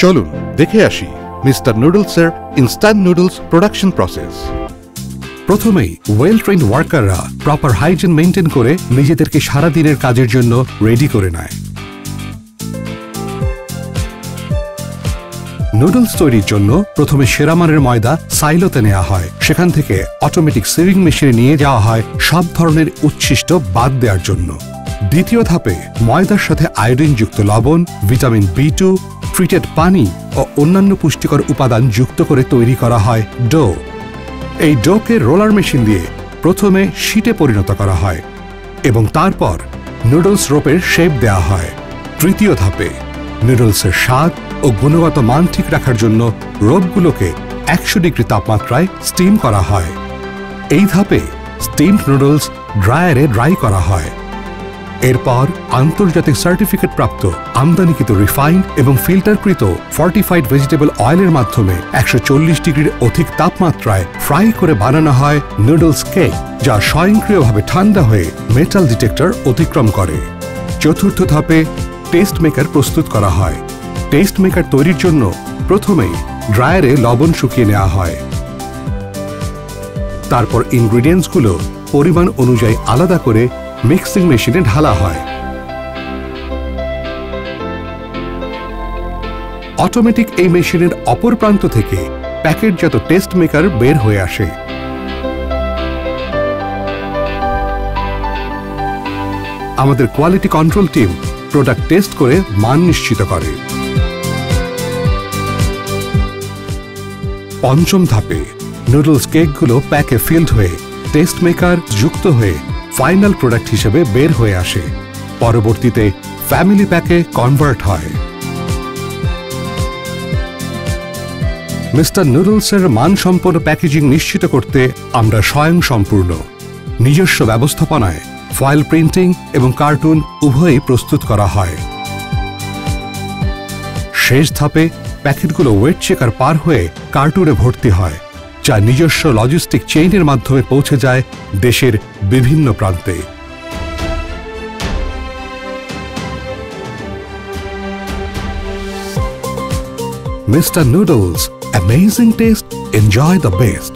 চলুন দেখে আসি মিস্টার নুডলসের ইনস্ট্যান্ট নুডলস প্রোডাকশন প্রসেস। প্রথমেই ওয়েল ট্রেন্ড ওয়ার্কাররা প্রপার হাইজিন মেইনটেইন করে নিজেদেরকে সারা দিনের কাজের জন্য রেডি করে নেয়। নুডলস তৈরির জন্য প্রথমে সেরা মানের ময়দা সাইলোতে নেওয়া হয়, সেখান থেকে অটোমেটিক সিভিং মেশিনে নিয়ে যাওয়া হয় সব ধরনের উচ্ছিষ্ট বাদ দেওয়ার জন্য। দ্বিতীয় ধাপে ময়দার সাথে আয়োডিনযুক্ত লবণ, ভিটামিন B2, ট্রিটেড পানি ও অন্যান্য পুষ্টিকর উপাদান যুক্ত করে তৈরি করা হয় ডো। এই ডোকে রোলার মেশিন দিয়ে প্রথমে শীটে পরিণত করা হয় এবং তারপর নুডলস রোপের শেপ দেওয়া হয়। তৃতীয় ধাপে নুডলসের স্বাদ ও গুণগত মান ঠিক রাখার জন্য রোপগুলোকে 100 ডিগ্রি তাপমাত্রায় স্টিম করা হয়। এই ধাপে স্টিমড নুডলস ড্রায়ারে ড্রাই করা হয়। এরপর আন্তর্জাতিক সার্টিফিকেট প্রাপ্ত আমদানিকৃত রিফাইন্ড এবং ফিল্টারকৃত ফর্টিফাইড ভেজিটেবল অয়েলের মাধ্যমে 140 ডিগ্রির অধিক তাপমাত্রায় ফ্রাই করে বানানো হয় নুডলস কেক, যা স্বয়ংক্রিয়ভাবে ঠান্ডা হয়ে মেটাল ডিটেক্টর অতিক্রম করে। চতুর্থ ধাপে টেস্ট মেকার প্রস্তুত করা হয়। টেস্ট মেকার তৈরির জন্য প্রথমেই ড্রায়ারে লবণ শুকিয়ে নেওয়া হয়। তারপর ইনগ্রিডিয়েন্টসগুলো পরিমাণ অনুযায়ী আলাদা করে মিক্সিং মেশিনে ঢালা হয়। অটোমেটিক এই মেশিনের অপর প্রান্ত থেকে প্যাকেটজাত টেস্ট মেকার বের হয়ে আসে। আমাদের quality control team product test করে মান নিশ্চিত করে। পঞ্চম ধাপে নুডলস কেকগুলো প্যাকে ফিল্ড হয়ে টেস্ট মেকার যুক্ত হয়ে ফাইনাল প্রোডাক্ট হিসেবে বের হয়ে আসে। পরবর্তীতে ফ্যামিলি প্যাকে কনভার্ট হয়। মিস্টার নুডলসের মানসম্পন্ন প্যাকেজিং নিশ্চিত করতে আমরা স্বয়ংসম্পূর্ণ। নিজস্ব ব্যবস্থাপনায় ফয়েল প্রিন্টিং এবং কার্টুন উভয়ই প্রস্তুত করা হয়। শেষ ধাপে প্যাকেটগুলো ওয়েট চেকার পার হয়ে কার্টুনে ভর্তি হয়, যা নিজস্ব লজিস্টিক চেইনের মাধ্যমে পৌঁছে যায় দেশের বিভিন্ন প্রান্তে। Mister noodles, amazing test, enjoy the best.